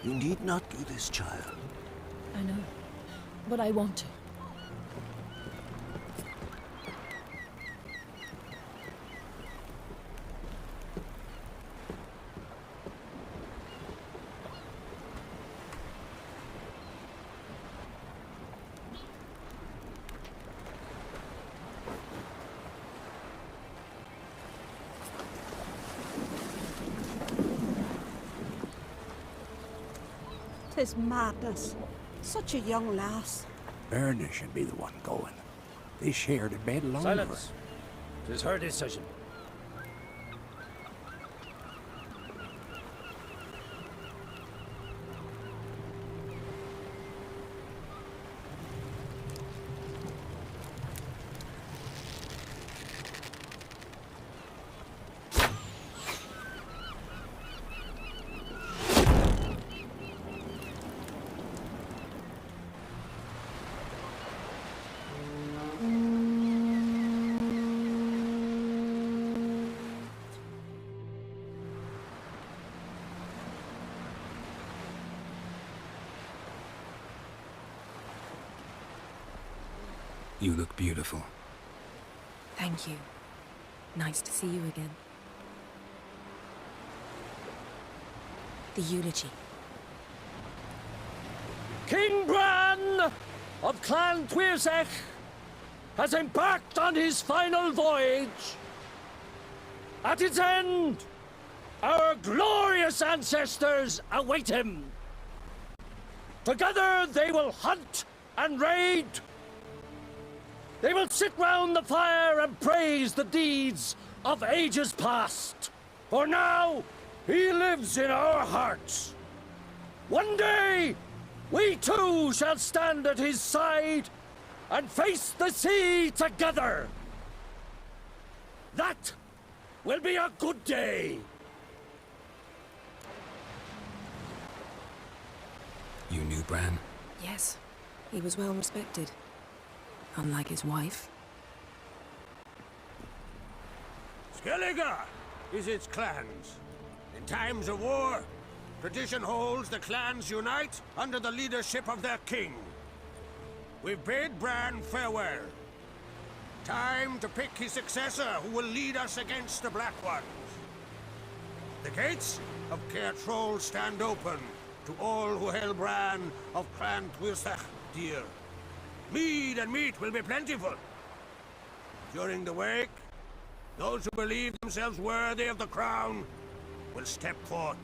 You need not do this, child. I know, but I want to. Tis madness. Such a young lass. Erna should be the one going. They shared a bed longer. Silence. 'Tis her decision. You look beautiful. Thank you. Nice to see you again. The eulogy. King Bran of Clan Tuirsech has embarked on his final voyage. At its end, our glorious ancestors await him. Together they will hunt and raid. They will sit round the fire and praise the deeds of ages past. For now, he lives in our hearts. One day, we too shall stand at his side and face the sea together. That will be a good day. You knew Bran? Yes, he was well respected. Unlike his wife. Skellige is its clans. In times of war, tradition holds the clans unite under the leadership of their king. We've bid Bran farewell. Time to pick his successor who will lead us against the Black Ones. The gates of Caer Troll stand open to all who hail Bran of Clan Tuirsech dear. Mead and meat will be plentiful. During the wake, those who believe themselves worthy of the crown will step forth.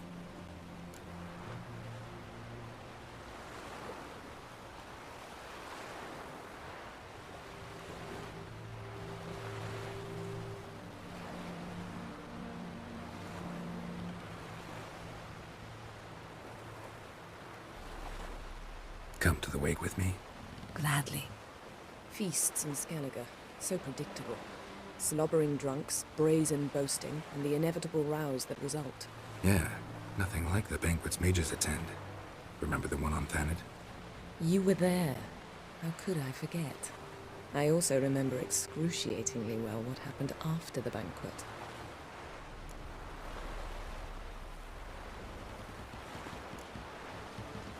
Come to the wake with me? Gladly. Feasts in Skellige, so predictable. Slobbering drunks, brazen boasting, and the inevitable rows that result. Yeah, nothing like the banquets mages attend. Remember the one on Thanet? You were there. How could I forget? I also remember excruciatingly well what happened after the banquet.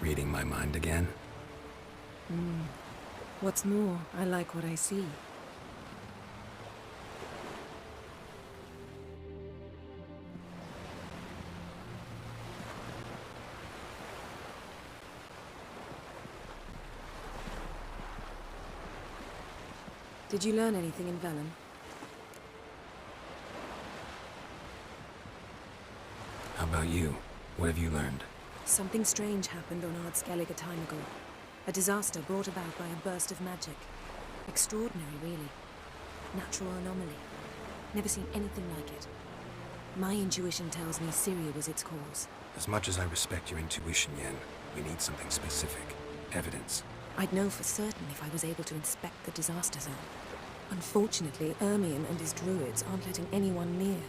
Reading my mind again? What's more, I like what I see. Did you learn anything in Velen? How about you? What have you learned? Something strange happened on Skellige a time ago. A disaster brought about by a burst of magic. Extraordinary, really. Natural anomaly. Never seen anything like it. My intuition tells me Syria was its cause. As much as I respect your intuition, Yen, we need something specific. Evidence. I'd know for certain if I was able to inspect the disaster zone. Unfortunately, Ermion and his druids aren't letting anyone near.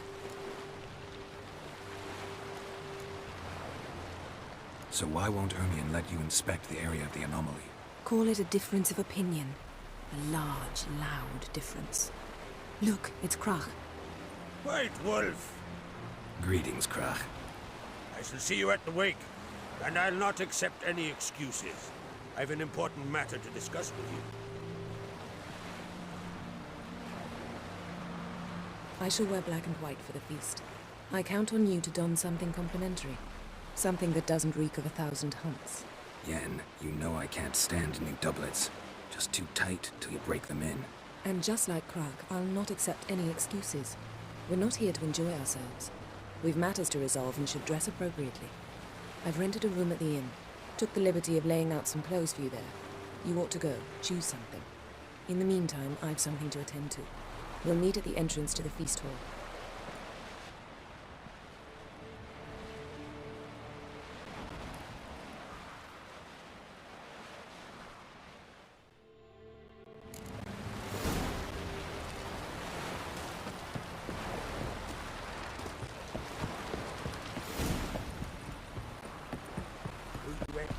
So why won't Ermion let you inspect the area of the anomaly? Call it a difference of opinion. A large, loud difference. Look, it's Krach. White Wolf! Greetings, Krach. I shall see you at the wake, and I'll not accept any excuses. I've an important matter to discuss with you. I shall wear black and white for the feast. I count on you to don something complimentary. Something that doesn't reek of 1,000 hunts. Yen, you know I can't stand new doublets. Just too tight till you break them in. And just like Krach, I'll not accept any excuses. We're not here to enjoy ourselves. We've matters to resolve and should dress appropriately. I've rented a room at the inn. Took the liberty of laying out some clothes for you there. You ought to go. Choose something. In the meantime, I've something to attend to. We'll meet at the entrance to the feast hall.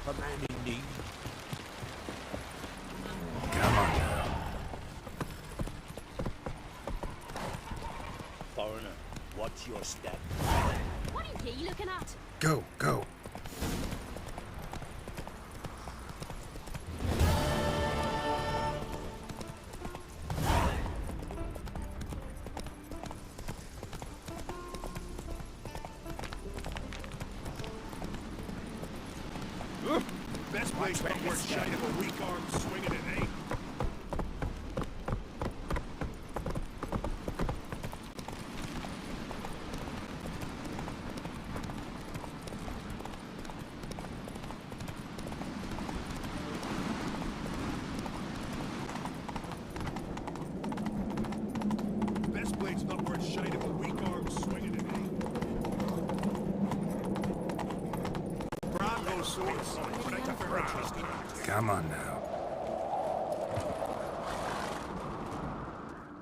Commanding need. Come on now. Foreigner, what's your step? What are you looking at? Go, go. Best place not worth shite of a weak arm swinging it, eh? Best blade's not worth shite of a weak arm swinging it, eh? Bravo swords. Come on now.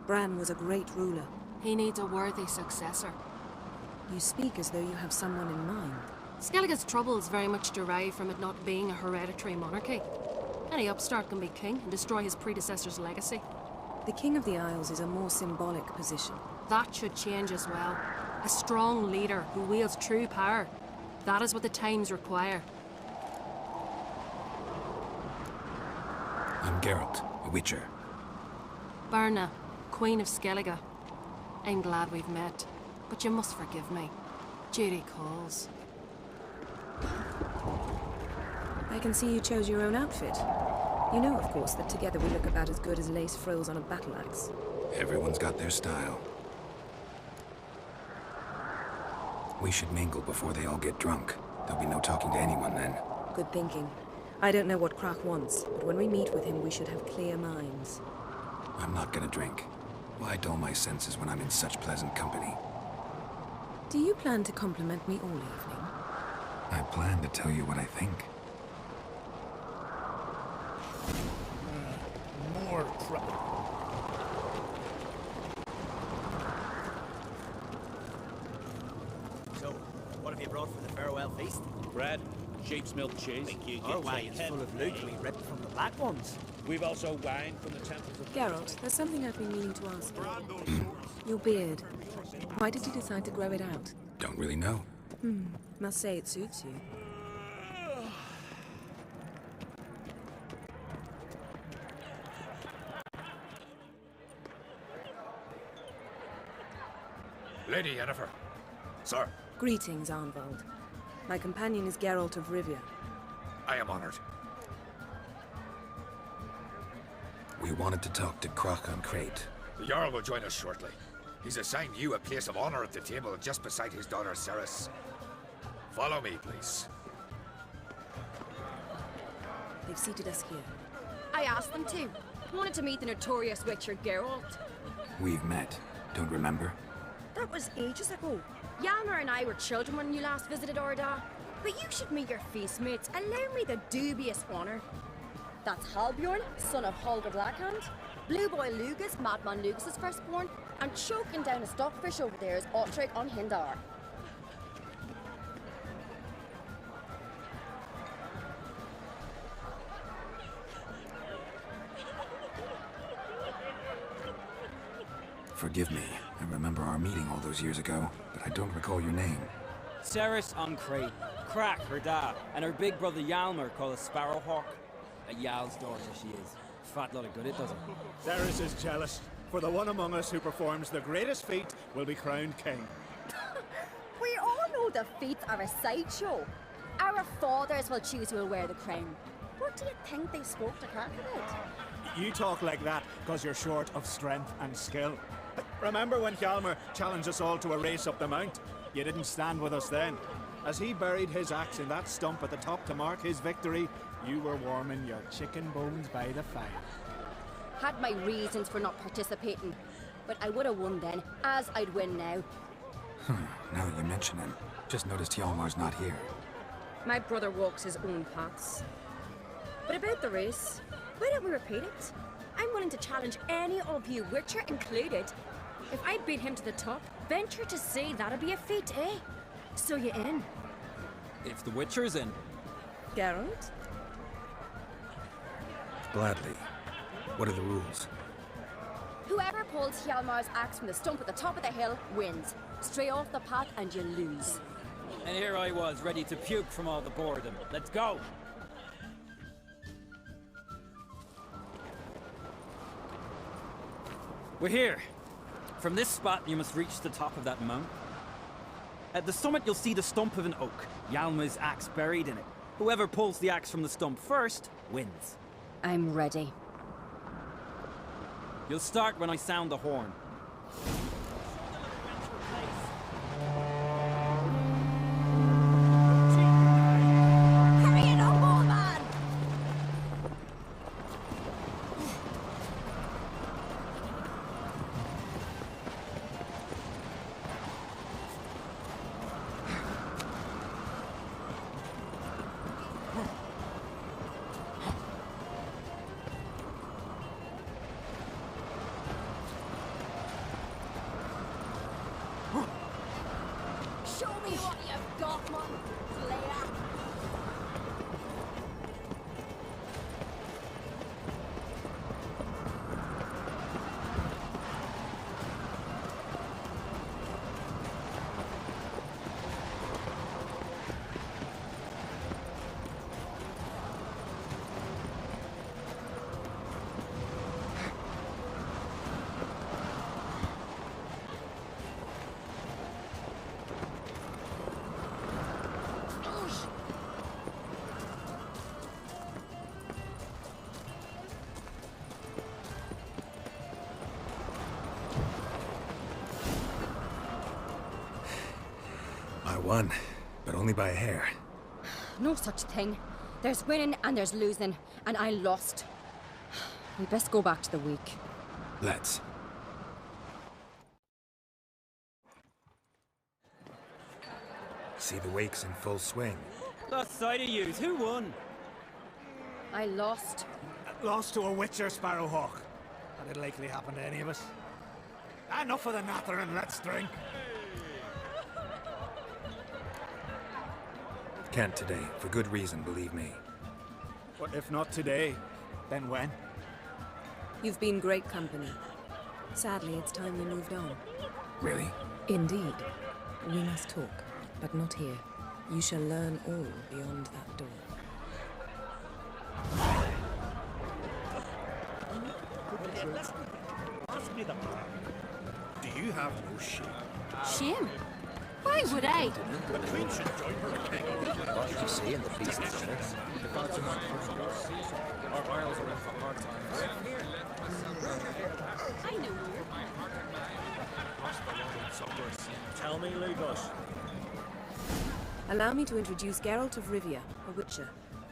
Bran was a great ruler. He needs a worthy successor. You speak as though you have someone in mind. Skellige's troubles very much derive from it not being a hereditary monarchy. Any upstart can be king and destroy his predecessor's legacy. The King of the Isles is a more symbolic position. That should change as well. A strong leader who wields true power. That is what the times require. I'm Geralt, a witcher. Birna, Queen of Skellige. I'm glad we've met, but you must forgive me. Duty calls. I can see you chose your own outfit. You know, of course, that together we look about as good as lace frills on a battle axe. Everyone's got their style. We should mingle before they all get drunk. There'll be no talking to anyone then. Good thinking. I don't know what Krach wants, but when we meet with him, we should have clear minds. I'm not gonna drink. Why dull my senses when I'm in such pleasant company? Do you plan to compliment me all evening? I plan to tell you what I think. More trouble. So, what have you brought for the farewell feast? Bread, sheep's milk cheese. Think you Our get wagon's full of loot we ripped from the black ones? We've also wine from the temples of... Geralt, there's something I've been meaning to ask you. Your beard. Why did you decide to grow it out? Don't really know. Must say it suits you. Lady Yennefer. Sir, Greetings, Arnvald. My companion is Geralt of Rivia. I am honored. We wanted to talk to Krach on Crate. The Jarl will join us shortly. He's assigned you a place of honor at the table just beside his daughter Ceres. Follow me, please. They've seated us here. I asked them to. Wanted to meet the notorious witcher Geralt. We've met. Don't remember? That was ages ago. Yalmer and I were children when you last visited Orda. But you should meet your feast mates. Allow me the dubious honour. That's Halbjorn, son of Holger Blackhand. Blue Boy Lugas, Madman Lugas' firstborn. And choking down a stockfish over there is Otrek on Hindar. Forgive me. I remember our meeting all those years ago, but I don't recall your name. Ceres on Crate, Crack her dad, and her big brother Yalmer called a Sparrowhawk. A Yal's daughter she is. Fat lot of good it doesn't. Ceres is jealous, for the one among us who performs the greatest feat will be crowned king. We all know the feats are a sideshow. Our fathers will choose who will wear the crown. What do you think they spoke to Crack about? You talk like that because you're short of strength and skill. Remember when Hjalmar challenged us all to a race up the mount? You didn't stand with us then. As he buried his axe in that stump at the top to mark his victory, you were warming your chicken bones by the fire. Had my reasons for not participating, but I would have won then, as I'd win now. Now that you mention him, just noticed Hjalmar's not here. My brother walks his own paths. But about the race, why don't we repeat it? I'm willing to challenge any of you, Witcher included. If I beat him to the top, venture to say that'd be a feat, eh? So you in? If the Witcher's in. Geralt? Gladly. What are the rules? Whoever pulls Hjalmar's axe from the stump at the top of the hill wins. Stray off the path and you lose. And here I was, ready to puke from all the boredom. Let's go! We're here. From this spot, you must reach the top of that mount. At the summit, you'll see the stump of an oak, Yalma's axe buried in it. Whoever pulls the axe from the stump first, wins. I'm ready. You'll start when I sound the horn. Hurry it up, old man! Show me what you've got, man, player. I won, but only by a hair. No such thing. There's winning and there's losing, and I lost. We best go back to the week. Let's. See the wakes in full swing. Lost sight of yous. Who won? I lost. Lost to a Witcher, Sparrowhawk. That'd likely happen to any of us. Enough of the natter and let's drink. Can't today, for good reason, believe me. But if not today, then when? You've been great company. Sadly, it's time we moved on. Really? Indeed. We must talk, but not here. You shall learn all beyond that door. Do you have no shame? Shame? Why would I? What did you see in the feast dinner? Our isles are in for hard times. I know. Tell me, Lugos. Allow me to introduce Geralt of Rivia, a Witcher.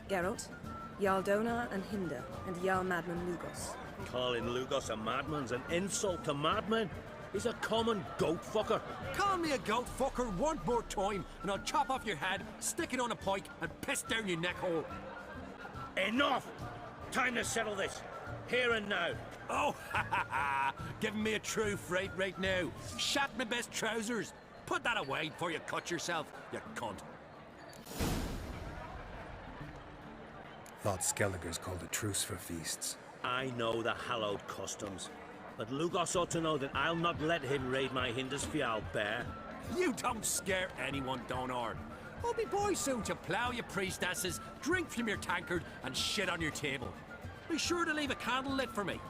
Geralt, Jarl Dona and Hinder, and Jarl Madman Lugos. Calling Lugos a madman's an insult to madmen. He's a common goat fucker. Call me a goat fucker one more time, and I'll chop off your head, stick it on a pike, and piss down your neck hole. Enough! Time to settle this. Here and now. Oh, ha ha ha! Giving me a true fright right now. Shat my best trousers. Put that away before you cut yourself, you cunt. Thought Skelliger's called a truce for feasts. I know the hallowed customs, but Lugos ought to know that I'll not let him raid my Hinder's Fial bear. You don't scare anyone, Donar. I'll be boy soon to plough your priestesses, drink from your tankard, and shit on your table. Be sure to leave a candle lit for me.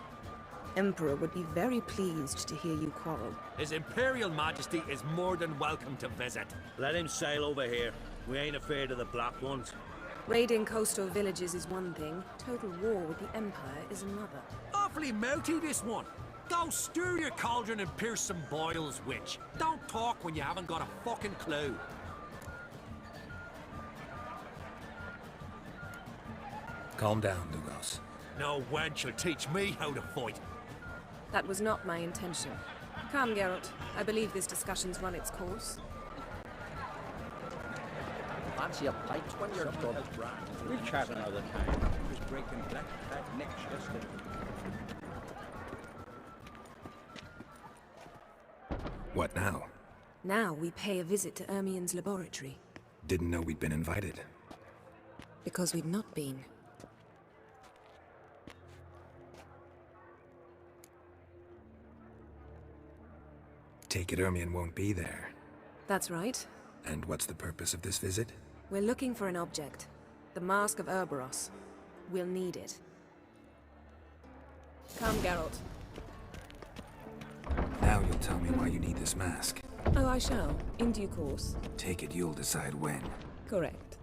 Emperor would be very pleased to hear you quarrel. His Imperial Majesty is more than welcome to visit. Let him sail over here. We ain't afraid of the Black Ones. Raiding coastal villages is one thing, total war with the Empire is another. Awfully mouthy, this one. Go stir your cauldron and pierce some boils, witch. Don't talk when you haven't got a fucking clue. Calm down, Lugos. No wench will teach me how to fight. That was not my intention. Come, Geralt. I believe this discussion's run its course. Fancy a pint when you're done. We'll chat another time. Just breaking black fat necks yesterday. What now? Now we pay a visit to Ermien's laboratory. Didn't know we'd been invited. Because we've not been. Take it Ermien won't be there. That's right. And what's the purpose of this visit? We're looking for an object. The Mask of Ouroboros. We'll need it. Come, Geralt. Now you'll tell me why you need this mask. Oh, I shall. In due course. Take it you'll decide when. Correct.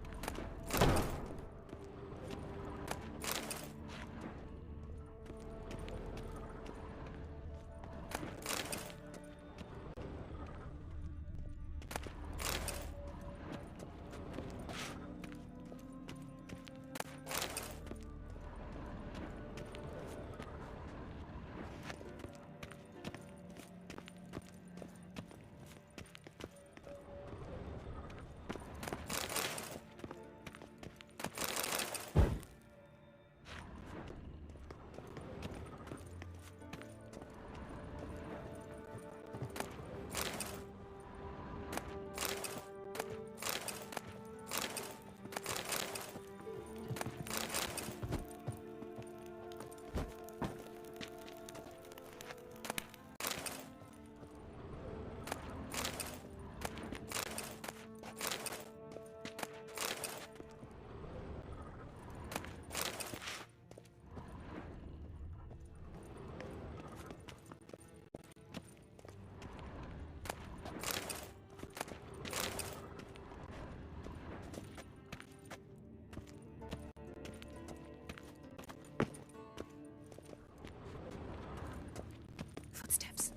Footsteps.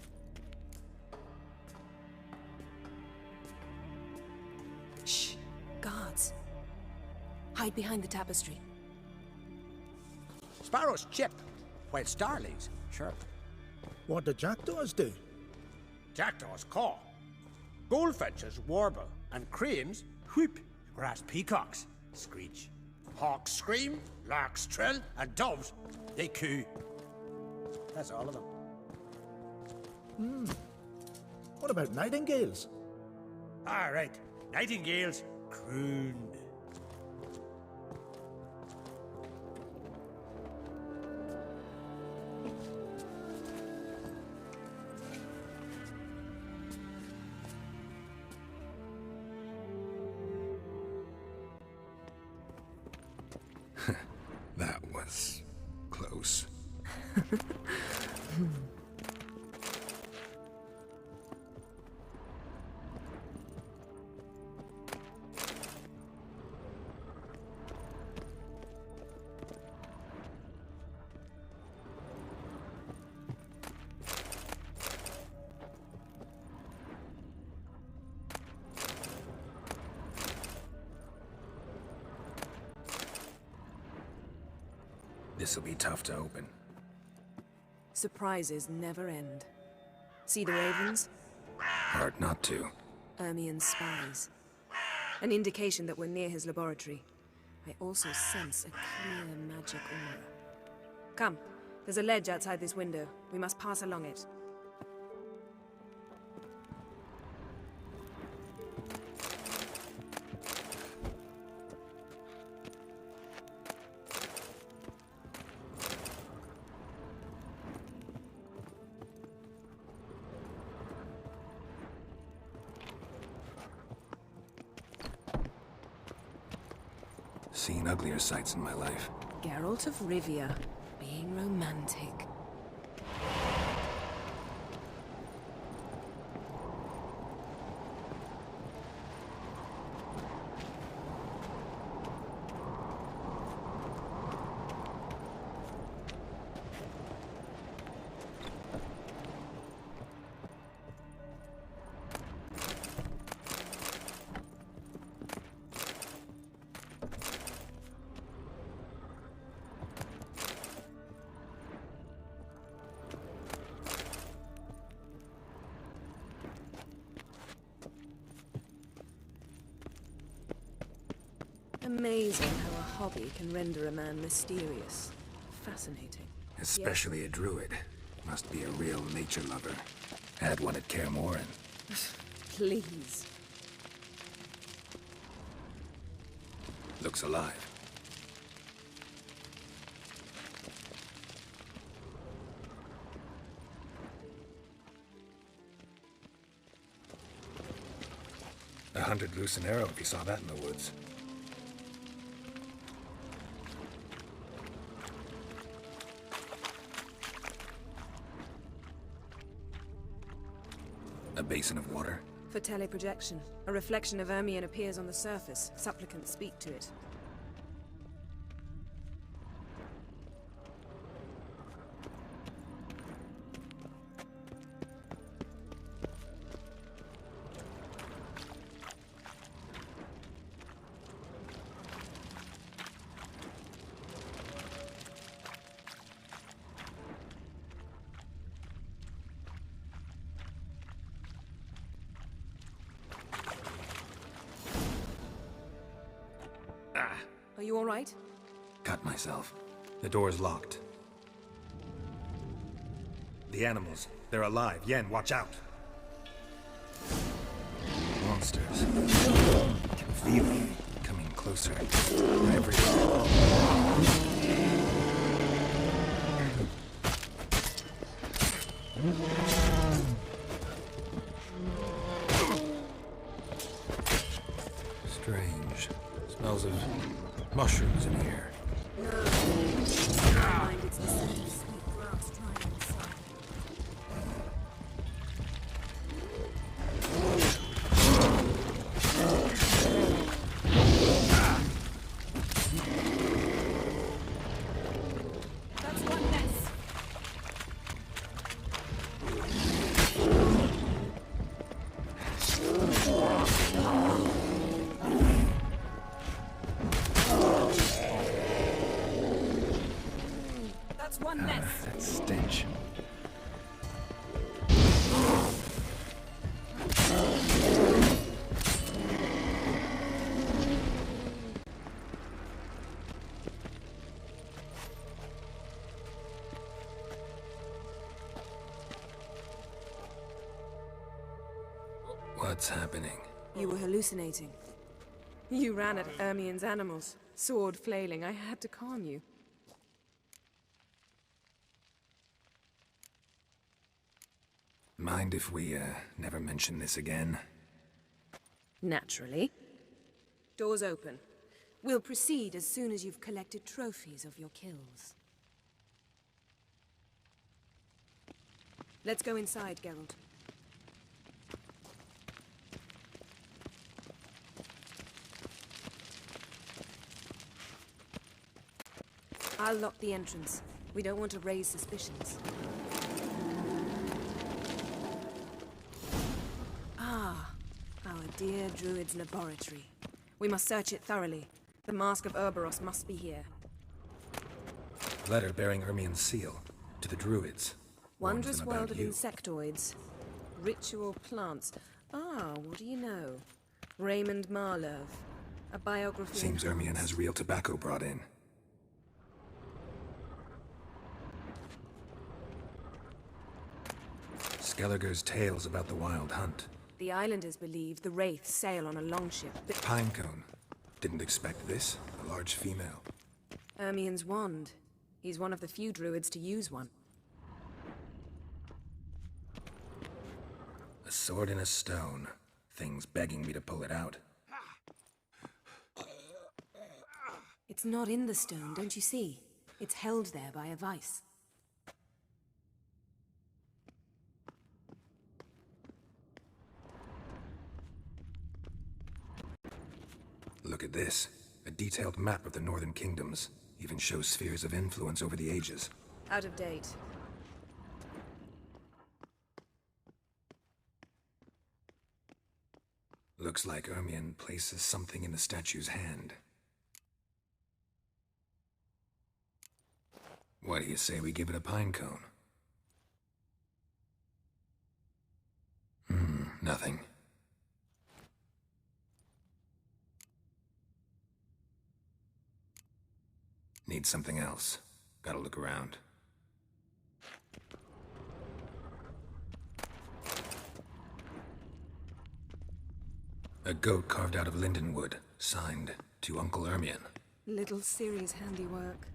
Shh. Guards. Hide behind the tapestry. Sparrows chip, while starlings chirp. What do jackdaws do? Jackdaws caw. Goldfinches warble, and cranes whoop, whereas peacocks screech. Hawks scream, larks trill, and doves, they coo. That's all of them. What about nightingales? All right, nightingales croon. That was close. This'll be tough to open. Surprises never end. See the ravens? Hard not to. Ermian's spies. An indication that we're near his laboratory. I also sense a clear magic aura. Come, there's a ledge outside this window. We must pass along it. Seen uglier sights in my life. Geralt of Rivia, being romantic. Amazing how a hobby can render a man mysterious. Fascinating. Especially a druid. Must be a real nature lover. Had one at Kaer Morhen. Please. Looks alive. A hunted loose an arrow if you saw that in the woods. A basin of water? For teleprojection. A reflection of Ermion appears on the surface. Supplicants speak to it. Are you all right? Cut myself. The door's locked. The animals. They're alive. Yen, watch out. Monsters. I can feel them coming closer. Everywhere. Strange. Smells of mushrooms in here. It's the same sweet grass drying inside. That's one less. That's one less. That stench. What's happening? You were hallucinating. You ran at Ermion's animals, sword flailing. I had to calm you. Mind if we, never mention this again? Naturally. Doors open. We'll proceed as soon as you've collected trophies of your kills. Let's go inside, Geralt. I'll lock the entrance. We don't want to raise suspicions. Ah, our dear druid's laboratory. We must search it thoroughly. The Mask of Ouroboros must be here. Letter bearing Ermien's seal. To the druids. Wondrous Warns them world about of you. insectoids. Ritual plants. Ah, what do you know? Raymond Marlove. A biography. Seems in Ermien plants. has real tobacco brought in. Skelliger's tales about the wild hunt. The islanders believe the wraiths sail on a longship. Pinecone. Didn't expect this. A large female. Ermien's wand. He's one of the few druids to use one. A sword in a stone. Things begging me to pull it out. It's not in the stone, don't you see? It's held there by a vice. Look at this. A detailed map of the northern kingdoms. Even shows spheres of influence over the ages. Out of date. Looks like Ermien places something in the statue's hand. What do you say we give it a pine cone? Nothing. Need something else. Gotta look around. A goat carved out of lindenwood, signed to Uncle Ermien. Little Ciri's handiwork.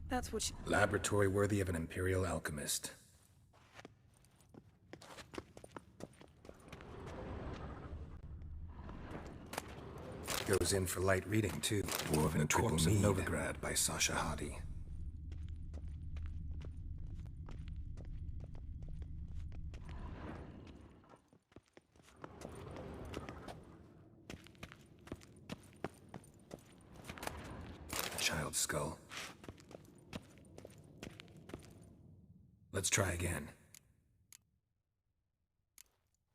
That's what she... Laboratory worthy of an imperial alchemist. Goes in for light reading, too. Woven Corpse of Novigrad by Sasha Hadi. Child's skull. Let's try again.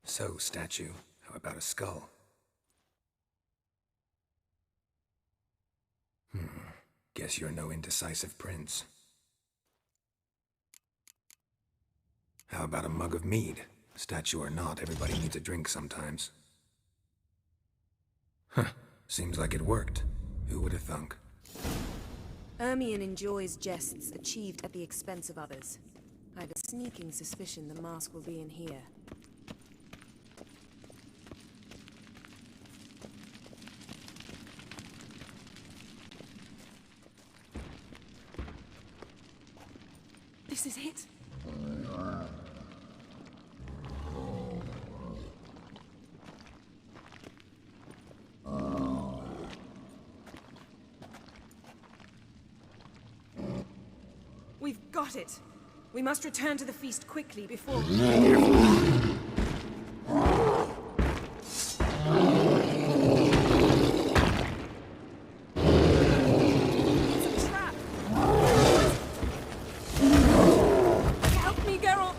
So, statue, how about a skull? Guess you're no indecisive prince. How about a mug of mead? Statue or not, everybody needs a drink sometimes. Huh, seems like it worked. Who would have thunk? Ermien enjoys jests achieved at the expense of others. I have a sneaking suspicion the mask will be in here. This is it. We've got it. We must return to the feast quickly before... It's a trap. Help me, Geralt.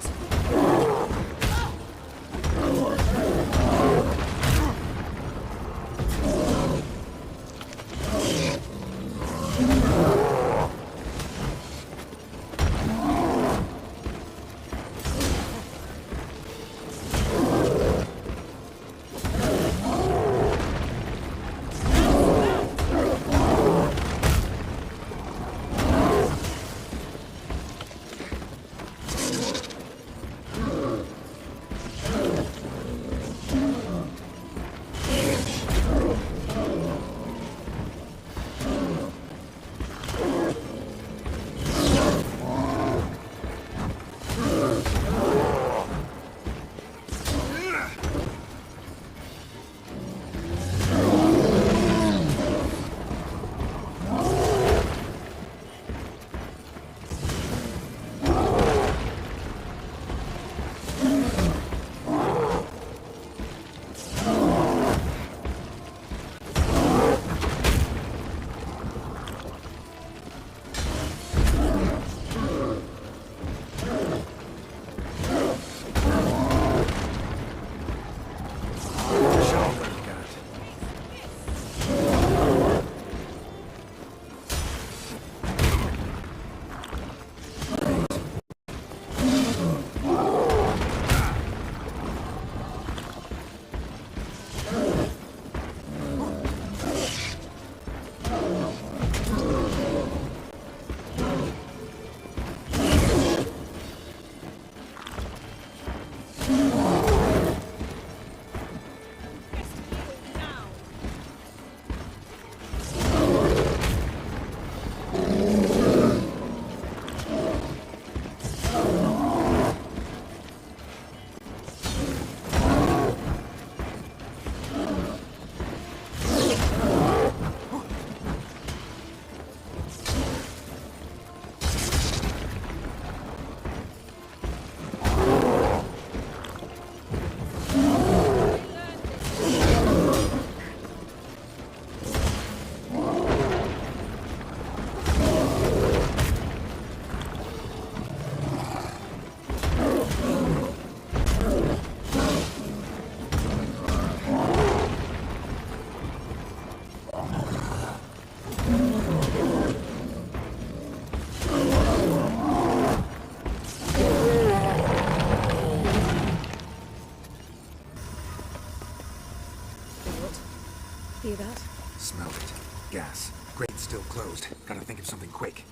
Grate's still closed. Gotta think of something quick.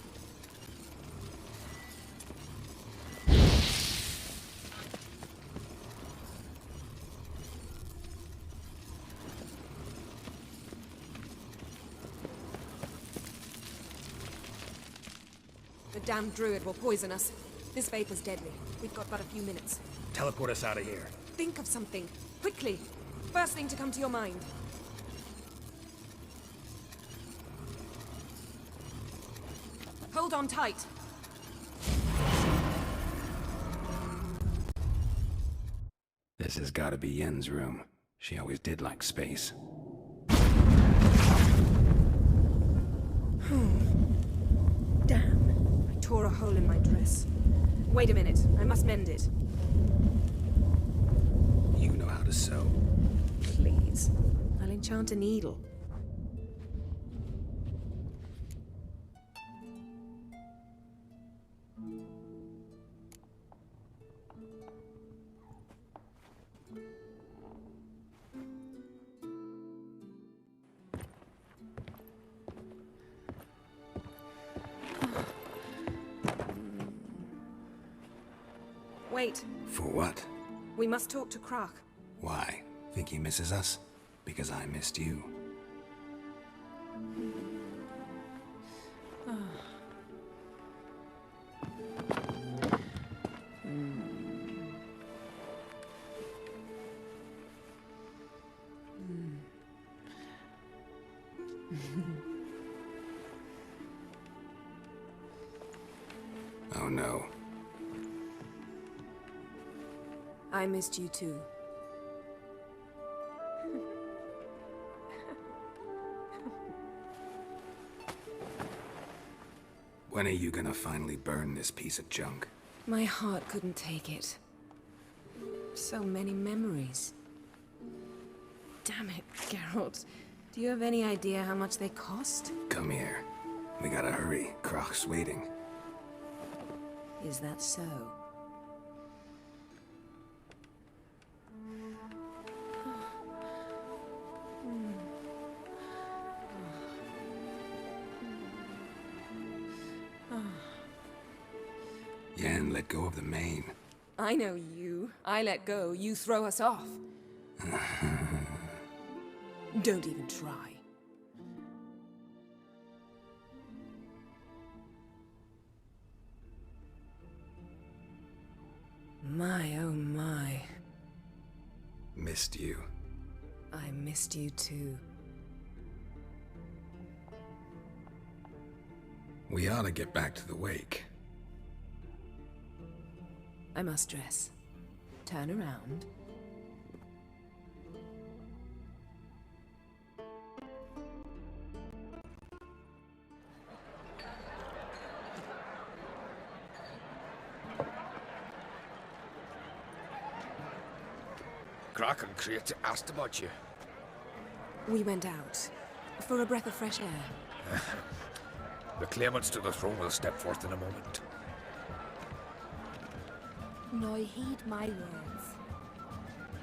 The damned druid will poison us. This vapor's deadly. We've got but a few minutes. Teleport us out of here. Think of something. Quickly. First thing to come to your mind. Hold on tight. This has gotta be Yen's room. She always did like space. Damn. I tore a hole in my dress. Wait a minute. I must mend it. You know how to sew. Please. I'll enchant a needle. Wait. For what? We must talk to Croc. Why? Think he misses us? Because I missed you. Oh no. I missed you too. When are you gonna finally burn this piece of junk? My heart couldn't take it. So many memories. Damn it, Geralt. Do you have any idea how much they cost? Come here. We gotta hurry. Croc's waiting. Is that so? Yen, let go of the mane. I know you. I let go, you throw us off. Don't even try. My, oh my. Missed you. I missed you too. We ought to get back to the wake. I must dress. Turn around. Croc and Crate asked about you. We went out. For a breath of fresh air. The claimants to the throne will step forth in a moment. Now heed my words.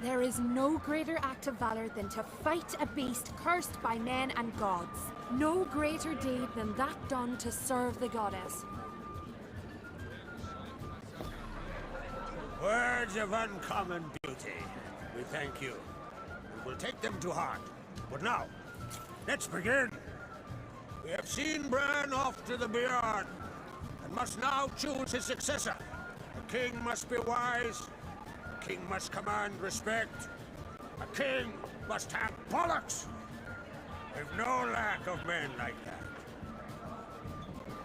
There is no greater act of valor than to fight a beast cursed by men and gods. No greater deed than that done to serve the goddess. Words of uncommon beauty. We thank you. We will take them to heart. But now, let's begin. We have seen Bran off to the beyond, and must now choose his successor. A king must be wise. A king must command respect. A king must have bollocks. We've no lack of men like that.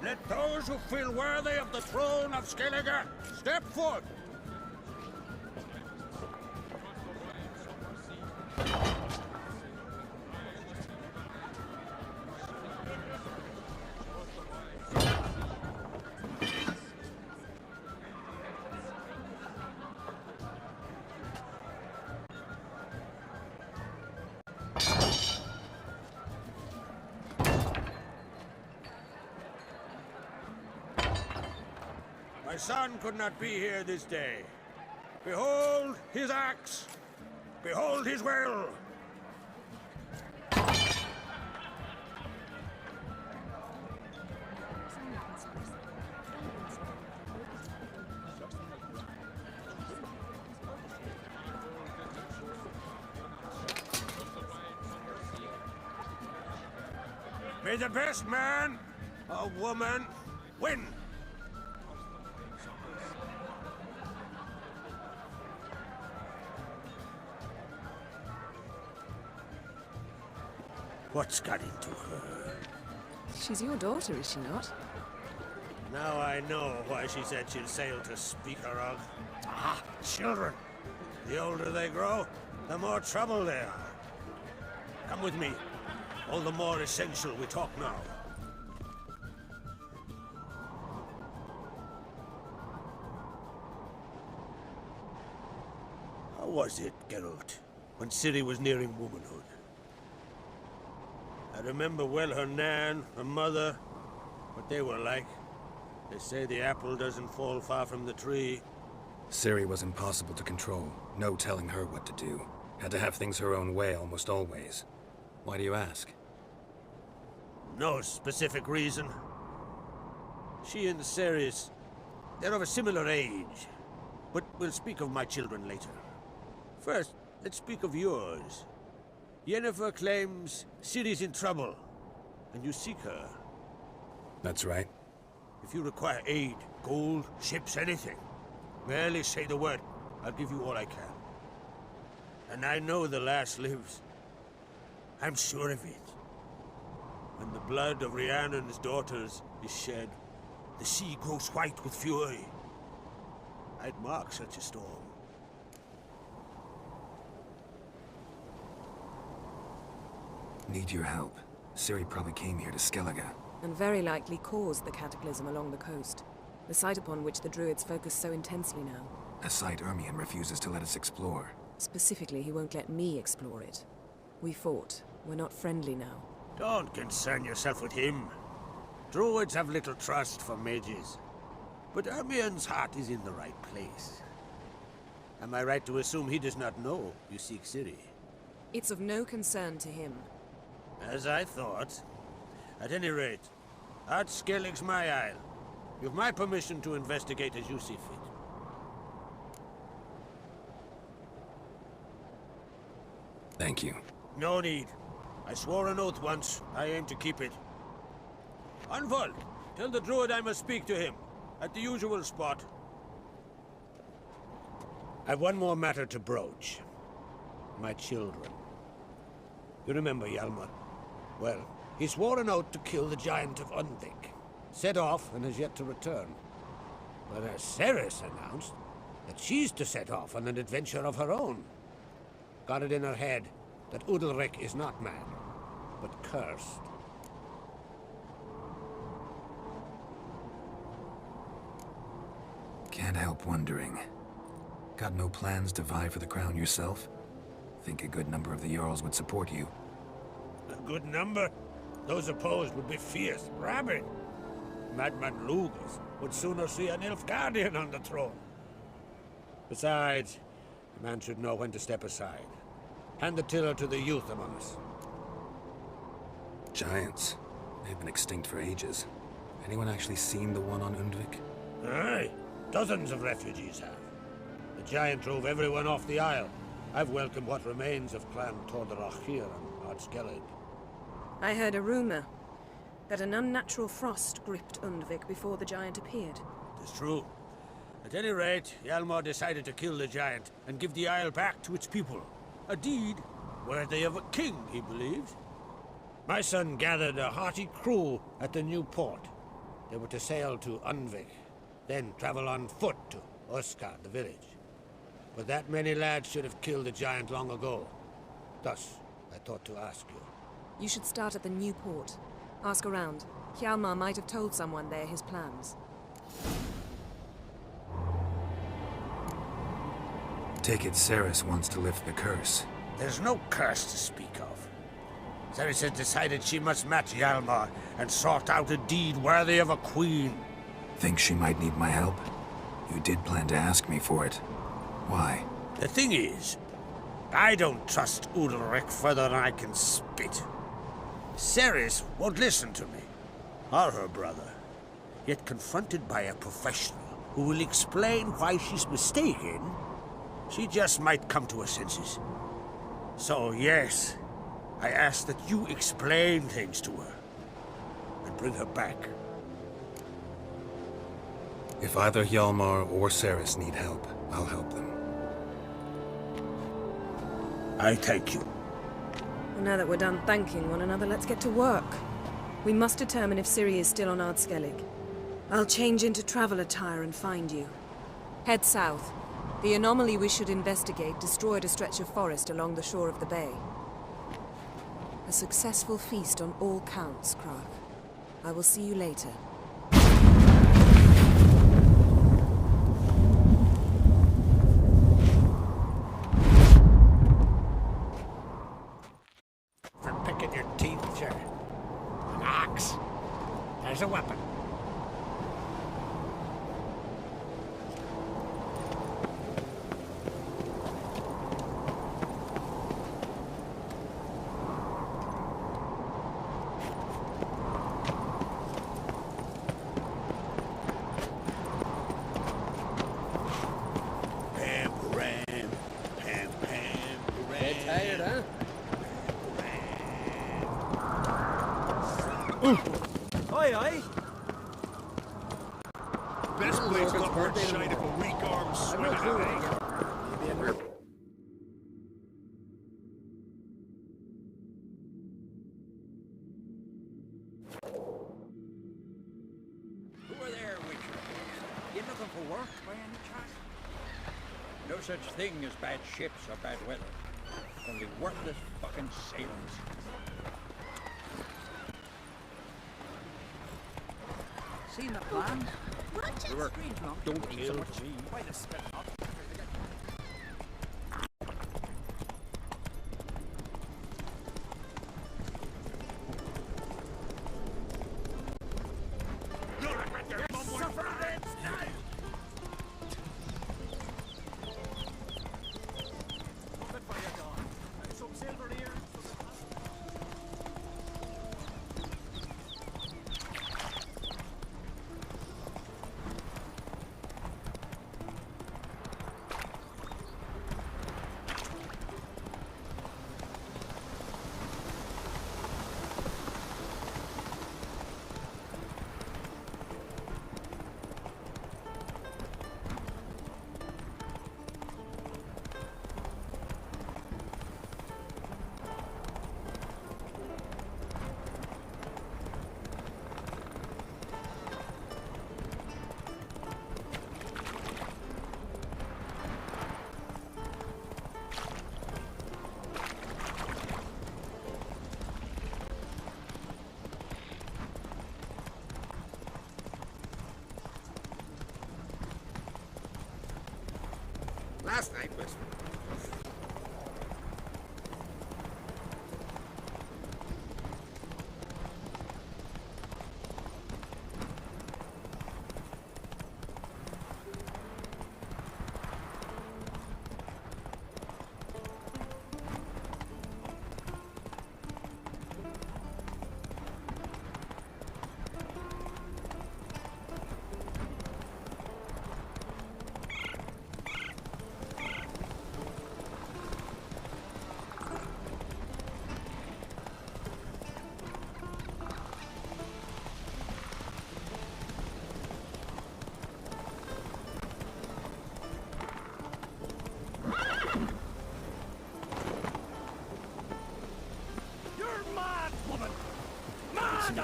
Let those who feel worthy of the throne of Skellige step forth. My son could not be here this day. Behold his axe. Behold his will. May the best man or woman win. What's got into her? She's your daughter, is she not? Now I know why she said she'll sail to Speakerog. Ah, children. The older they grow, the more trouble they are. Come with me. All the more essential we talk now. How was it, Geralt, when Ciri was nearing womanhood? I remember well her nan, her mother, what they were like. They say the apple doesn't fall far from the tree. Ciri was impossible to control. No telling her what to do. Had to have things her own way almost always. Why do you ask? No specific reason. She and Ceres, they're of a similar age. But we'll speak of my children later. First, let's speak of yours. Yennefer claims Ciri's in trouble, and you seek her. That's right. If you require aid, gold, ships, anything, merely say the word. I'll give you all I can. And I know the lass lives. I'm sure of it. When the blood of Rhiannon's daughters is shed, the sea grows white with fury. I'd mark such a storm. Need your help. Ciri probably came here to Skellige. And very likely caused the cataclysm along the coast. The site upon which the druids focus so intensely now. A site Ermion refuses to let us explore. Specifically, he won't let me explore it. We fought. We're not friendly now. Don't concern yourself with him. Druids have little trust for mages. But Ermion's heart is in the right place. Am I right to assume he does not know you seek Ciri? It's of no concern to him. As I thought. At any rate, Art Skellig's my isle. You've my permission to investigate as you see fit. Thank you. No need. I swore an oath once. I aim to keep it. Unfold, tell the druid I must speak to him. At the usual spot. I've one more matter to broach. My children. You remember Hjalmar? Well, he swore an oath to kill the giant of Undvik. Set off and has yet to return. But as Ceres announced that she's to set off on an adventure of her own. Got it in her head that Udalric is not mad, but cursed. Can't help wondering. Got no plans to vie for the crown yourself? Think a good number of the Jarls would support you. A good number? Those opposed would be fierce, rabid. Madman Lugus would sooner see an Nilfgaardian on the throne. Besides, a man should know when to step aside. Hand the tiller to the youth among us. Giants. They've been extinct for ages. Anyone actually seen the one on Undvik? Aye. Dozens of refugees have. The giant drove everyone off the isle. I've welcomed what remains of Clan Tordarach here on Ard Skellig. I heard a rumor that an unnatural frost gripped Undvik before the giant appeared. It's true. At any rate, Hjalmar decided to kill the giant and give the isle back to its people. A deed worthy of a king, he believes. My son gathered a hearty crew at the new port. They were to sail to Undvik, then travel on foot to Oscar, the village. But that many lads should have killed the giant long ago. Thus, I thought to ask you. You should start at the new port. Ask around. Hjalmar might have told someone there his plans. Take it Ceres wants to lift the curse. There's no curse to speak of. Ceres has decided she must match Hjalmar and sort out a deed worthy of a queen. Think she might need my help? You did plan to ask me for it. Why? The thing is, I don't trust Udalric further than I can spit. Ceres won't listen to me, or her brother. Yet confronted by a professional who will explain why she's mistaken, she just might come to her senses. So yes, I ask that you explain things to her. bring her back. If either Hjalmar or Ceres need help, I'll help them. I thank you. Well, now that we're done thanking one another, let's get to work. We must determine if Ciri is still on Ardskellig. I'll change into travel attire and find you. Head south. The anomaly we should investigate destroyed a stretch of forest along the shore of the bay. A successful feast on all counts, Krag. I will see you later. For picking your teeth, sir. An axe. There's a weapon. Aye, aye. This place got more shite if a weak arm swinging at Who are there, Witcher? You looking for work by any chance? No such thing as bad ships or bad weather. Only worthless fucking sailors. Seen the plan? You were don't kill me. Quite a spit up. Last night was...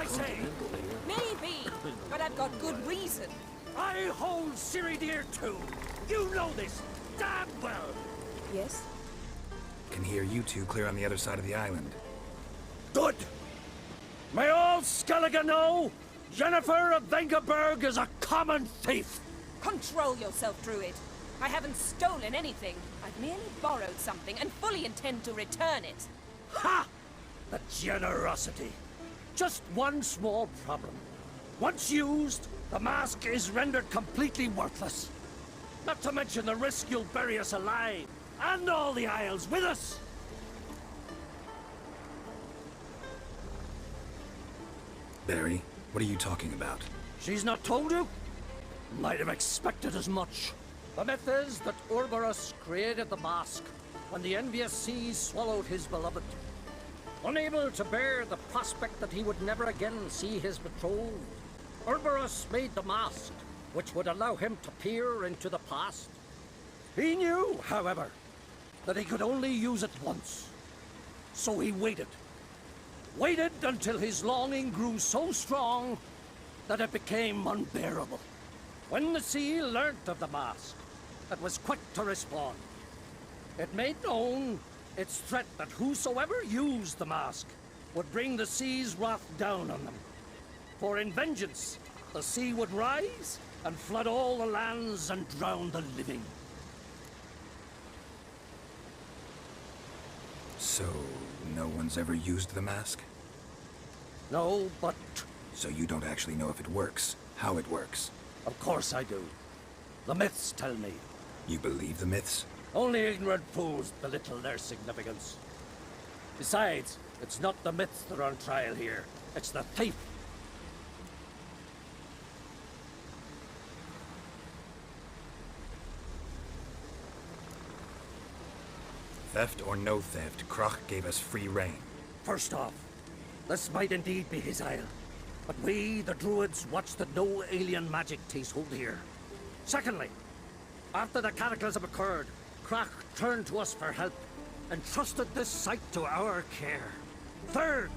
I say? Maybe, but I've got good reason. I hold Ciri dear too. You know this damn well. Yes? Can hear you two clear on the other side of the island. Good. May all Skellige know Jennifer of Vengerberg is a common thief. Control yourself, Druid. I haven't stolen anything. I've merely borrowed something and fully intend to return it. Ha! The generosity. Just one small problem. Once used, the mask is rendered completely worthless. Not to mention the risk you'll bury us alive, and all the Isles with us. Barry, what are you talking about? She's not told you? Might have expected as much. The myth is that Ouroboros created the mask when the envious seas swallowed his beloved. Unable to bear the prospect that he would never again see his betrothed, Cerberus made the mask, which would allow him to peer into the past. He knew, however, that he could only use it once. So he waited. Waited until his longing grew so strong that it became unbearable. When the sea learnt of the mask, it was quick to respond. It made known its threat that whosoever used the mask would bring the sea's wrath down on them. For in vengeance, the sea would rise and flood all the lands and drown the living. So, no one's ever used the mask? No, but... So you don't actually know if it works, how it works? Of course I do. The myths tell me. You believe the myths? Only ignorant fools belittle their significance. Besides, it's not the myths that are on trial here. It's the thief. Theft or no theft, Krach gave us free rein. First off, this might indeed be his isle. But we, the druids, watch that no alien magic takes hold here. Secondly, after the cataclysm occurred, Krach turned to us for help and trusted this site to our care. Third...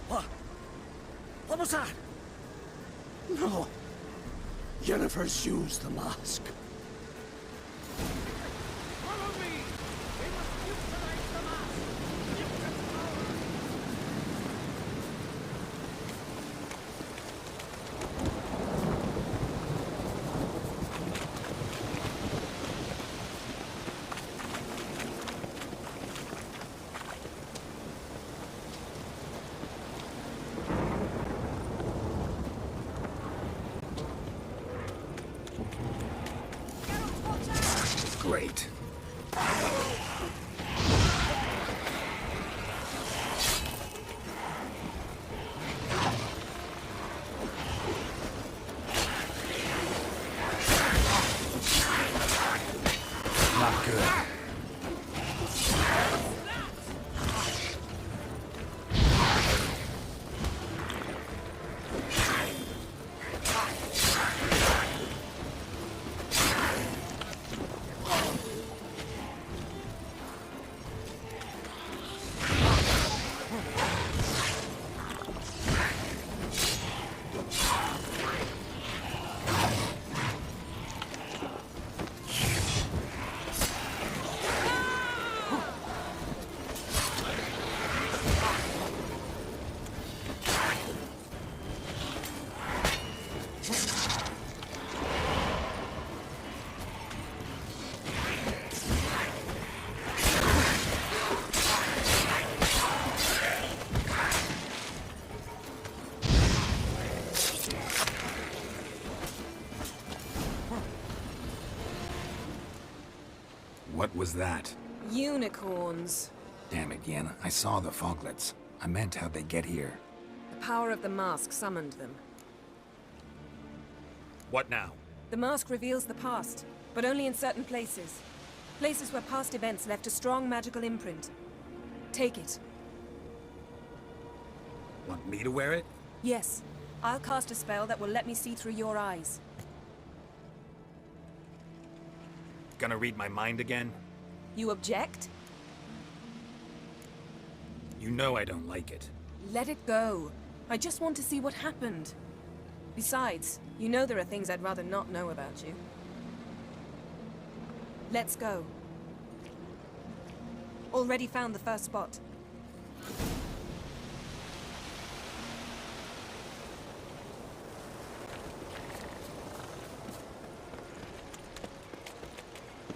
What? What was that? No. Yennefer's used the mask. Follow me! We must utilize the mask! Great. Not good. What was that? Unicorns. Damn it, Yen. I saw the foglets. I meant how'd they get here. The power of the mask summoned them. What now? The mask reveals the past, but only in certain places. Places where past events left a strong magical imprint. Take it. Want me to wear it? Yes. I'll cast a spell that will let me see through your eyes. Gonna read my mind again? You object? You know I don't like it. Let it go. I just want to see what happened. Besides, you know there are things I'd rather not know about you. Let's go. Already found the first spot.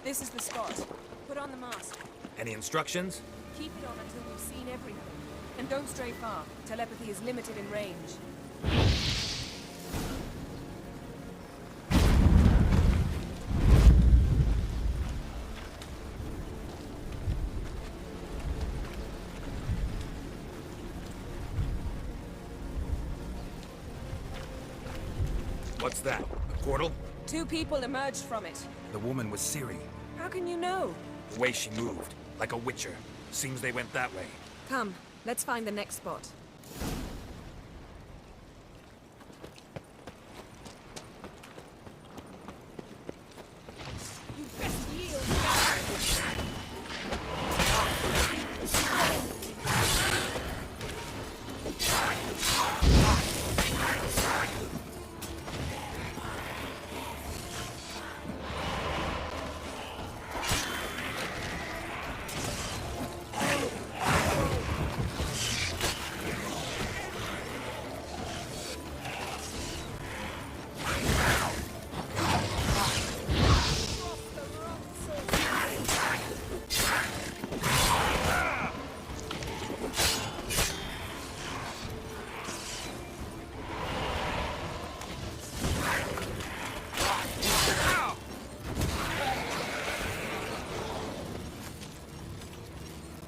This is the spot. Put on the mask. Any instructions? Keep it on until we've seen everything. And don't stray far. Telepathy is limited in range. What's that? A portal? 2 people emerged from it. The woman was Ciri. How can you know? The way she moved, like a witcher. Seems they went that way. Come, let's find the next spot.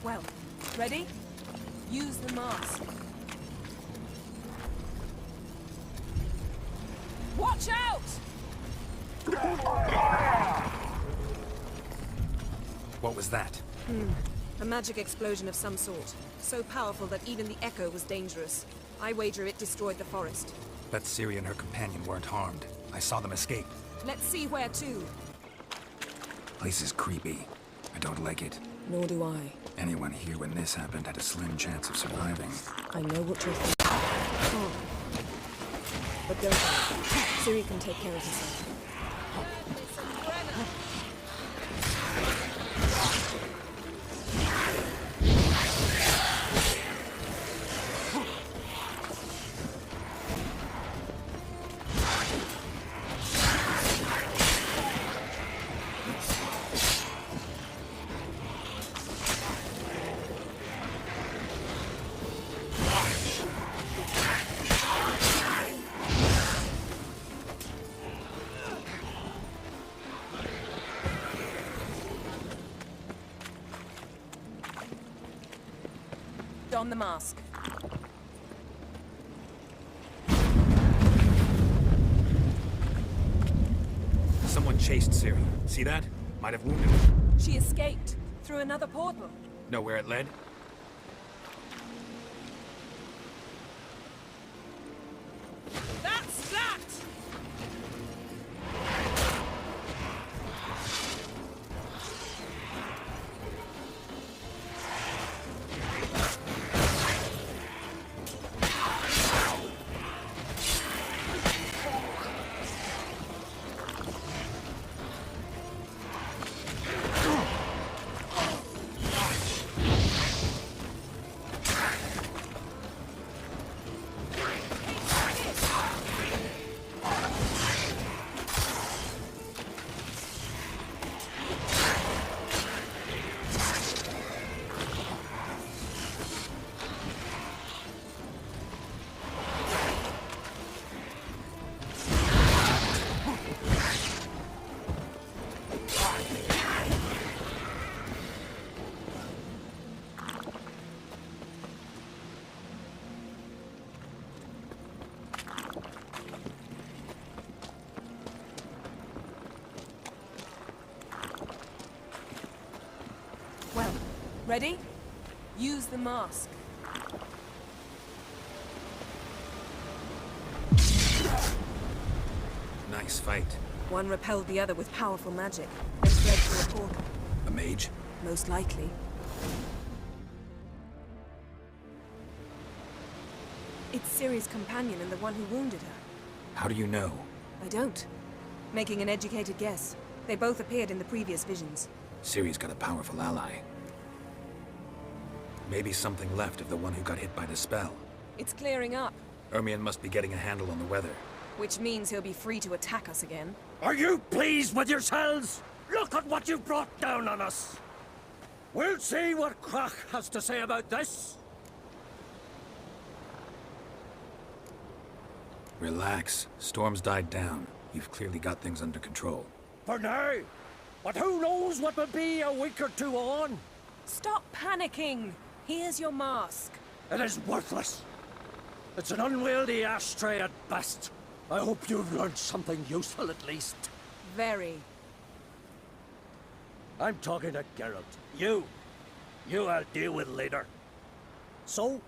Well, ready? Use the mask. Watch out! What was that? A magic explosion of some sort. So powerful that even the echo was dangerous. I wager it destroyed the forest. Bet Ciri and her companion weren't harmed. I saw them escape. Let's see where to. Place is creepy. I don't like it. Nor do I. Anyone here when this happened had a slim chance of surviving. I know what you're thinking. Oh. But don't worry. Ciri can take care of herself. Don the mask. Someone chased Ciri. See that? Might have wounded her. She escaped through another portal. Know where it led? That's that! Well, ready? Use the mask. Nice fight. One repelled the other with powerful magic, then fled through a portal. A mage? Most likely. It's Ciri's companion and the one who wounded her. How do you know? I don't. Making an educated guess. They both appeared in the previous visions. Ciri's got a powerful ally. Maybe something left of the one who got hit by the spell. It's clearing up, Ermion must be getting a handle on the weather. which means he'll be free to attack us again. Are you pleased with yourselves? Look at what you've brought down on us. We'll see what Crach has to say about this. Relax. Storm's died down. You've clearly got things under control. For now. But who knows what will be a week or two on? Stop panicking! Here's your mask. It is worthless. It's an unwieldy ashtray at best. I hope you've learned something useful at least. Very. I'm talking to Geralt. You. You I'll deal with later. So?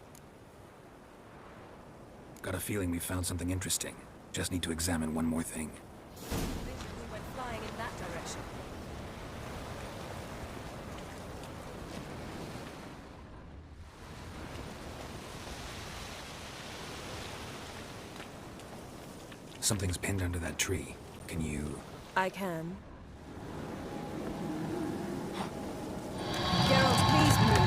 Got a feeling we found something interesting. Just need to examine one more thing. We went flying in that direction. Something's pinned under that tree. Can you... I can. Geralt, please move.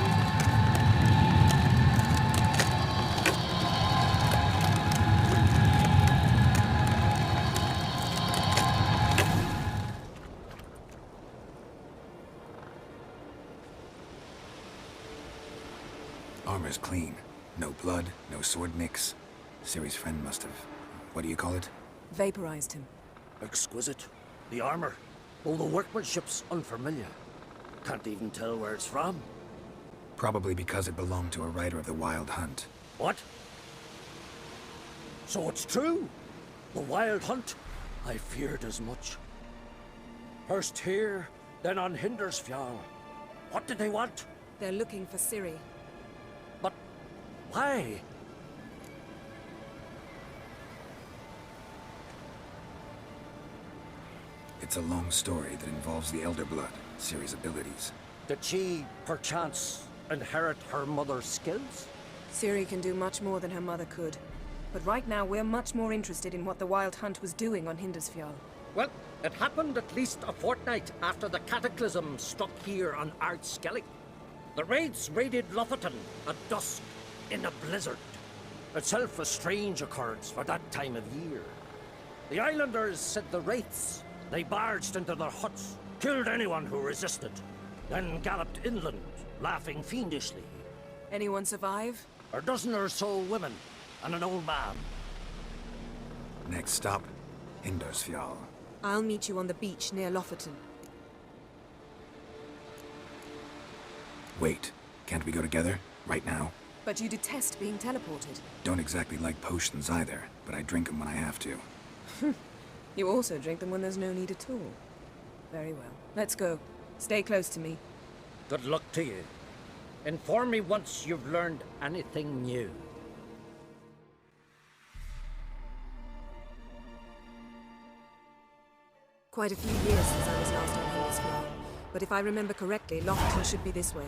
Armor's clean. No blood, no sword nicks. Ciri's friend must have... What do you call it? Vaporized him. Exquisite. The armor. Oh, the workmanship's unfamiliar. Can't even tell where it's from. Probably because it belonged to a rider of the Wild Hunt. What? So it's true? The Wild Hunt? I feared as much. First here, then on Hindersfjall. What did they want? They're looking for Ciri. But why? It's a long story that involves the Elder Blood, Ciri's abilities. Did she, perchance, inherit her mother's skills? Ciri can do much more than her mother could. But right now, we're much more interested in what the Wild Hunt was doing on Hindersfjall. Well, it happened at least a fortnight after the cataclysm struck here on Ardskellig. The raids raided Lofoten at dusk in a blizzard. Itself a strange occurrence for that time of year. The islanders said the wraiths. They barged into their huts, killed anyone who resisted, then galloped inland, laughing fiendishly. Anyone survive? A dozen or so women, and an old man. Next stop, Hindersfjall. I'll meet you on the beach near Lofoten. Wait, can't we go together? Right now? But you detest being teleported. Don't exactly like potions either, but I drink them when I have to. You also drink them when there's no need at all. Very well. Let's go. Stay close to me. Good luck to you. Inform me once you've learned anything new. Quite a few years since I was last on Hindersfjall. But if I remember correctly, Lofoten should be this way.